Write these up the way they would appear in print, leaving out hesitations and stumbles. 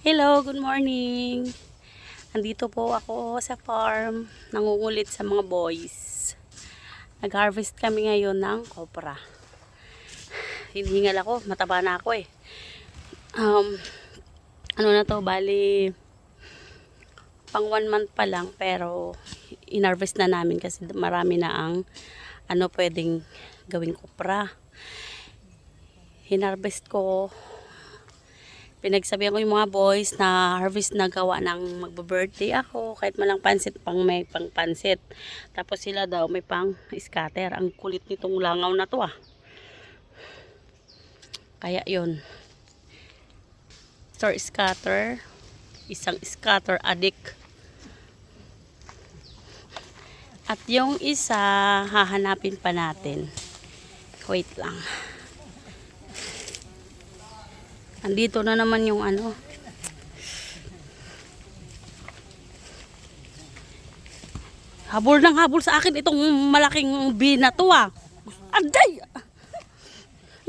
Hello, good morning. Andito po ako sa farm, nangungulit sa mga boys. Nag-harvest kami ngayon ng kopra. Hinihingal ako, mataba na ako eh. Ano na to, bali pang 1 month pa lang, pero inharvest na namin kasi marami na ang pwedeng gawing kopra. Hinarvest ko. Pinagsabihan ko yung mga boys na harvest na gawa ng magbe-birthday ako. Kahit malang pansit, may pang pansit. Tapos sila daw may pang scatter. Ang kulit nitong langaw na to ah. Kaya yun. Store scatter. Isang scatter addict. At yung isa, hahanapin pa natin. Wait lang. Andito na naman yung habol ng habol sa akin itong malaking bee na to ah. Aday!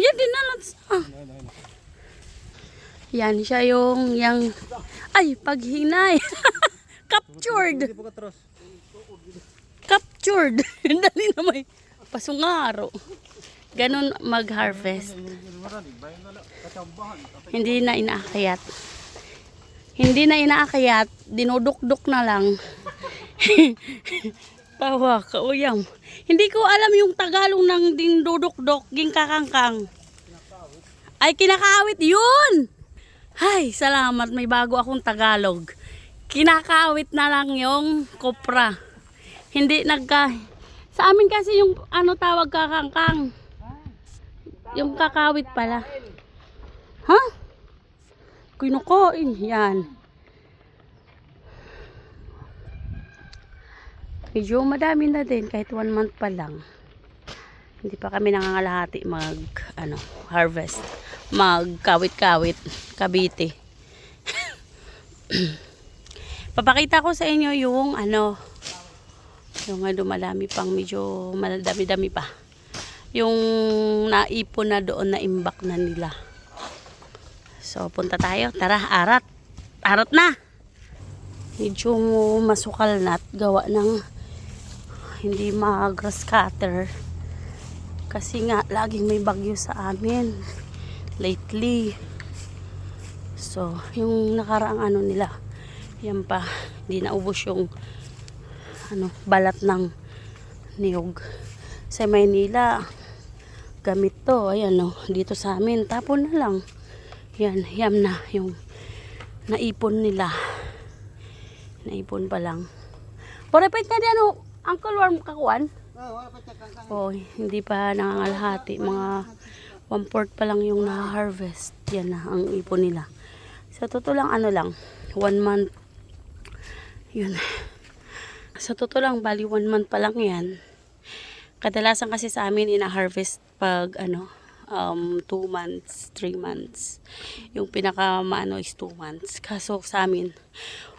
Yan din na lang. Yan siya yung ay, paghinay. Captured. Captured. Dali na may pasungaro. Ganun mag-harvest. Hindi na inaakyat. Hindi na inaakyat. Dinuduk-duk na lang. Tawa ka, uyam. Hindi ko alam yung Tagalog ng dinuduk-duk, ging kakangkang. Ay, kinakawit yun! Ay, salamat. May bago akong Tagalog. Kinakawit na lang yung kopra. Hindi sa amin kasi yung tawag kakangkang. Yung kakawit pala. Ha? Kinukain. Yan. Medyo madami na din kahit 1 month pa lang. Hindi pa kami nangangalahati harvest. Magkawit-kawit. Kabiti. Papakita ko sa inyo yung yung dumalami pang medyo madami-dami pa. Yung naipon na doon na imbak na nila. So, punta tayo. Tara, arat. Arat na! Medyo masukal na at gawa ng hindi grass cutter. Kasi nga, laging may bagyo sa amin. Lately. So, yung nakaraang nila, yan pa, hindi naubos yung balat ng niyog. Sa Maynila, gamit to, ayan dito sa amin, tapon na lang. Yan, yam na yung naipon nila. Naipon pa lang. Porepet na din Uncle Worm kakuan? Oh, hindi pa nangangalahati. Mga 1/4 pa lang yung na-harvest. Yan na ang ipon nila. Sa totoo lang 1 month. Yun. Sa totoo lang, bali 1 month pa lang yan. Kadalasan kasi sa amin ina-harvest pag 2 months, 3 months. Yung pinaka is 2 months. Kaso sa amin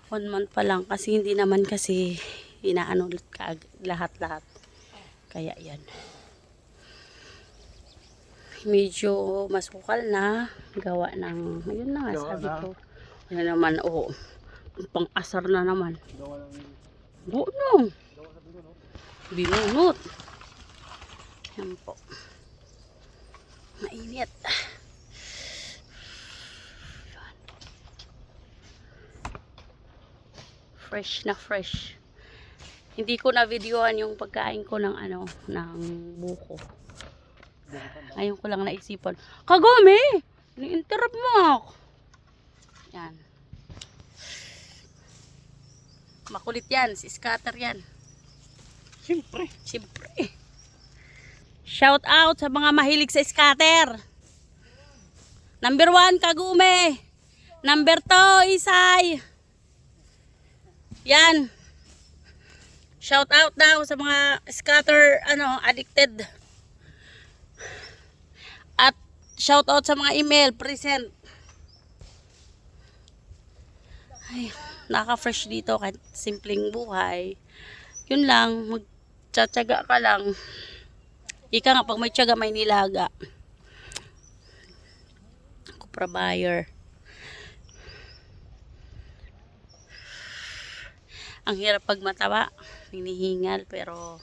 1 month pa lang kasi hindi naman kasi lahat-lahat. Kaya yan. Medyo masukal na gawa ng ayun na nga sabi ko. Ano naman pang-asar na naman. Buno. Binunot. Yan po. Mainit. Fresh na fresh. Hindi ko na videoan yung pagkain ko ng ng buko. Ngayon ko lang naisipan. Kagome! Ni-interrupt mo ako. Yan. Makulit yan. Si scatter yan. Siyempre. Shout out sa mga mahilig sa scatter. Number 1, Kagume. Number 2, Isay. Yan. Shout out daw sa mga scatter addicted. At shout out sa mga email present. Ay, naka-fresh dito kahit simpleng buhay. Yun lang, magtsatsaga ka lang. Ika nga, pag may tiyaga, may nilaga. Kopra buyer. Ang hirap pag mataba, hinihingal, pero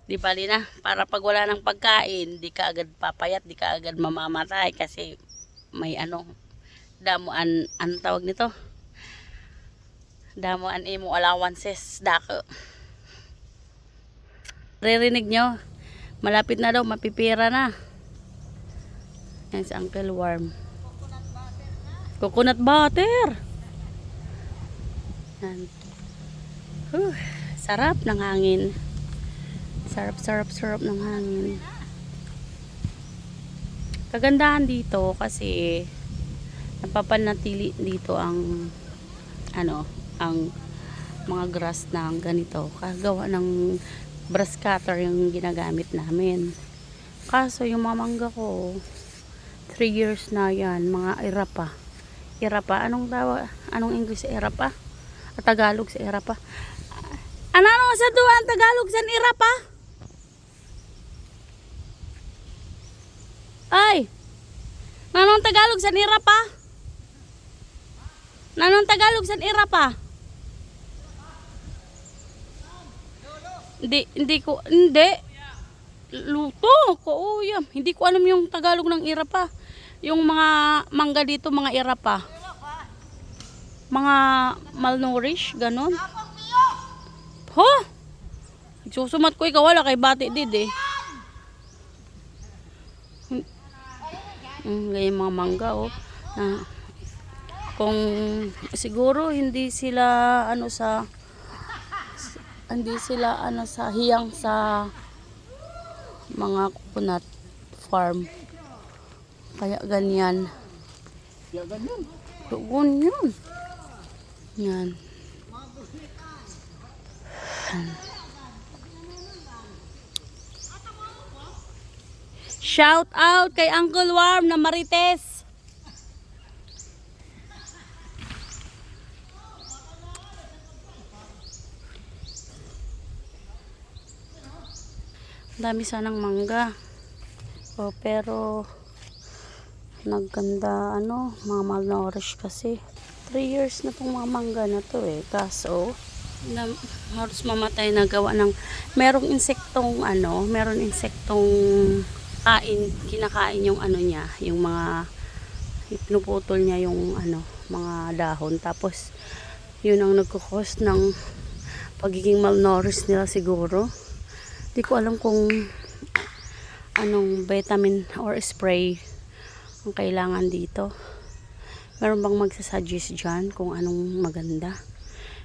di bali na. Para pag wala ng pagkain, di ka agad papayat, di ka agad mamamatay kasi may ano, damuan, ano tawag nito? Damuan imo allowances, dako. Ririnig nyo, malapit na daw, mapipira na. Yan si Uncle Worm. Coconut butter. Yan. Sarap ng hangin. Sarap ng hangin. Kagandahan dito kasi napapanatili dito ang ano, ang mga grass ng ganito. Kagawa ng grass cutter yung ginagamit namin. Kaso yung mga mangga ko 3 years na yan, mga irapa. Irapa, anong tawag? Anong English sa irapa? At Tagalog sa irapa? Ano sa duwan Tagalog sa irapa? Ay! Nanong Tagalog sa irapa? Nanong Tagalog sa irapa? Hindi. Luto ko, uyam. Hindi ko alam yung Tagalog ng irapa. Yung mga mangga dito, mga irapa. Mga malnourished, ganon. Ho? Susumat ko ikaw, wala kay bati did eh. Ganyan mga mangga oh. Kung siguro hindi sila sa hiyang sa mga coconut farm. Kaya ganyan. Ganyan. Yan. Shout out kay Uncle Worm na Marites. Dami sanang mangga. Pero nagganda mga malnourished kasi. 3 years na tong mga mangga na to eh. Kaso halos mamatay na gawa ng merong insektong kinakain yung niya, yung mga pinuputol niya yung mga dahon, tapos yun ang nagko-cause ng pagiging malnourished nila siguro. Di ko alam kung anong vitamin or spray ang kailangan dito. Meron bang magsasuggest dyan kung anong maganda?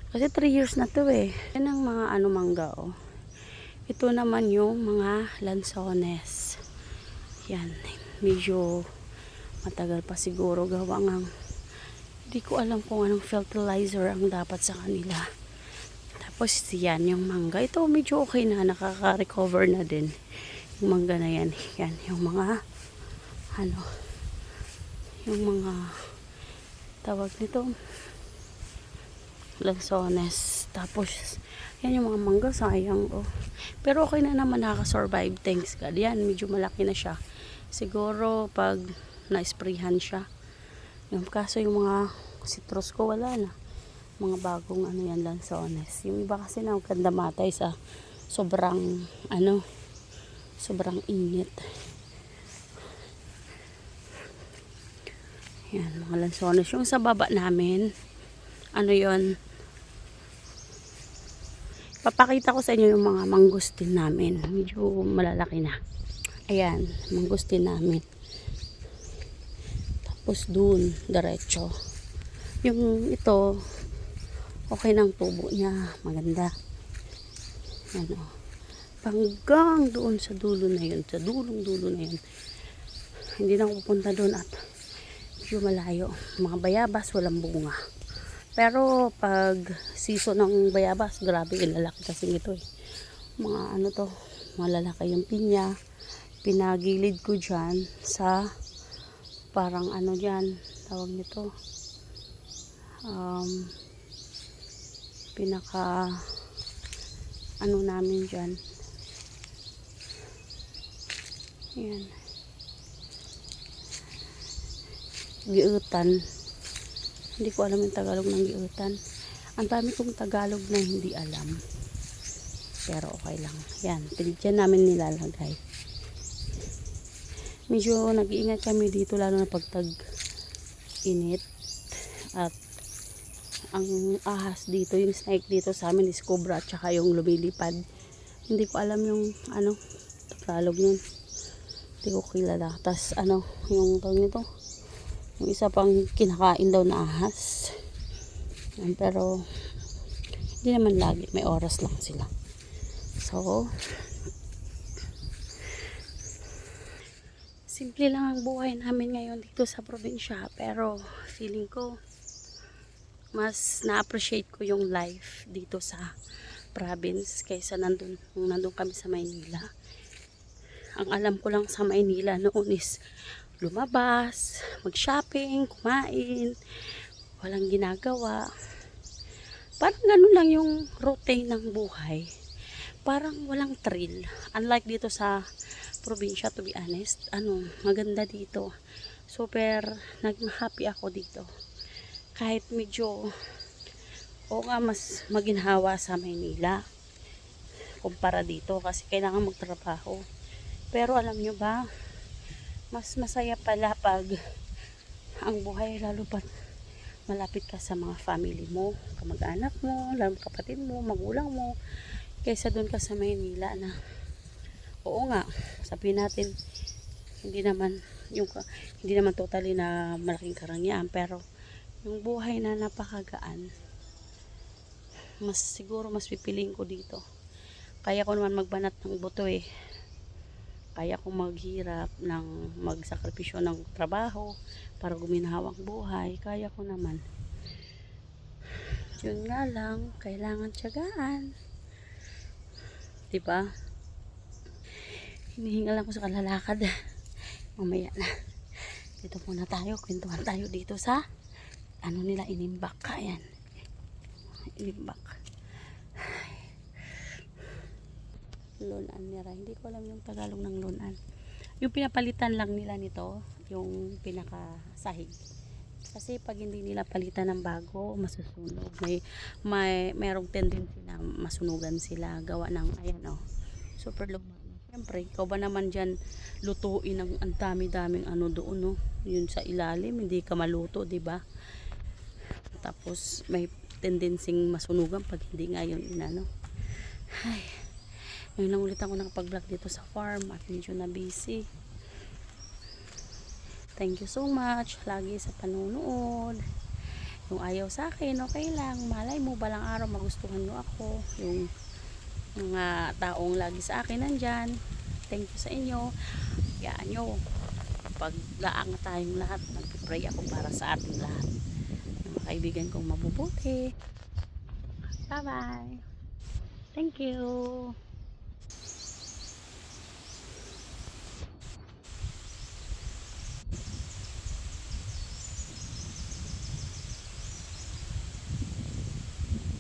Kasi 3 years na to eh. Yan ang mga mangga oh. Ito naman yung mga lanzones. Yan, medyo matagal pa siguro gawa ng hindi ko alam kung anong fertilizer ang dapat sa kanila. Tapos yan yung mangga. Ito medyo okay na, nakaka-recover na din yung mangga na yan. Yan yung mga yung mga tawag nito lanzones. Tapos yan yung mga mangga, sayang oh. Pero okay na naman, nakaka-survive, thanks God. Yan, medyo malaki na siya. Siguro pag na-sprayhan siya. Kaso yung mga citrus ko wala na. Mga bagong yan lanzones. Yung iba kasi nagkanda matay sa sobrang sobrang init. Yan, mga lanzones. Yung sa baba namin, yon. Papakita ko sa inyo yung mga mangustin namin. Medyo malalaki na. Ayan, mangustin namin. Tapos dun, diretso. Yung ito, okay ng tubo niya. Maganda. Yan o. Hanggang doon sa dulo na yun. Sa dulong-dulo na yun. Hindi na ako pupunta doon at medyo malayo. Mga bayabas, walang bunga. Pero pag season ng bayabas, grabe ilalaki kasi ito eh. Mga malalaki yung pinya. Pinagilid ko dyan sa parang dyan, tawag nito. Pinaka namin dyan. Yan. Giutan. Hindi ko alam yung Tagalog ng giutan. Ang dami kong Tagalog na hindi alam. Pero okay lang. Yan, dyan namin nilalagay. Medyo nag-iingat kami dito lalo na pag tag-init. At ang ahas dito, yung snake dito sa amin is cobra at saka yung lumilipad. Hindi ko alam yung Tagalog yun. Hindi ko kilala. Tas yung tawag nito, yung isa pang kinakain daw na ahas. Pero hindi naman lagi, may oras lang sila. So simple lang ang buhay namin ngayon dito sa probinsya, pero feeling ko mas na-appreciate ko yung life dito sa province kaysa nung nandun kami sa Maynila. Ang alam ko lang sa Maynila noon is lumabas, mag-shopping, kumain, walang ginagawa. Parang ganun lang yung routine ng buhay. Parang walang thrill. Unlike dito sa probinsya, to be honest, maganda dito. Super nag-happy ako dito. Kahit medyo mas maginhawa sa Maynila kumpara dito kasi kailangan magtrabaho. Pero alam nyo ba, mas masaya pala pag ang buhay lalo pa malapit ka sa mga family mo, kamag-anak mo, lalo kapatid mo, magulang mo, kaysa doon ka sa Maynila na oo nga, sabihin natin hindi naman totally na malaking karangyaan, pero yung buhay na napakagaan, siguro mas pipiliin ko dito. Kaya ko naman magbanat ng buto kaya kong maghirap ng magsakripisyo ng trabaho para guminhawang buhay, kaya ko naman. Yun nga lang, kailangan tiyagaan, diba? Hinihingal lang ko sa kalalakad. Mamaya na, dito muna tayo, kwentuhan tayo dito sa nila, Inimbak. Ayan, Inimbak. Lunan nila, hindi ko alam yung Tagalog ng lunan. Yung pinapalitan lang nila nito, yung pinakasahig. Kasi pag hindi nila palitan ng bago, masusunog. Mayroong tendency na masunugan sila, gawa ng super luma. Siyempre, ikaw ba naman dyan lutuin ang dami-daming doon, no? Yun sa ilalim, hindi ka maluto, diba? Tapos may tendensing masunugan pag hindi nga yun Ay, ngayon lang ulit ako nakapag-vlog dito sa farm at medyo na busy. Thank you so much lagi sa panunood. Yung ayaw sa akin, okay lang, malay mo balang araw magustuhan nyo ako. Yung mga taong lagi sa akin nandyan, thank you sa inyo. Yaan nyo, paglaang tayong lahat, nagpipray ako para sa ating lahat, mga kaibigan kong mabubuti. Bye bye, thank you.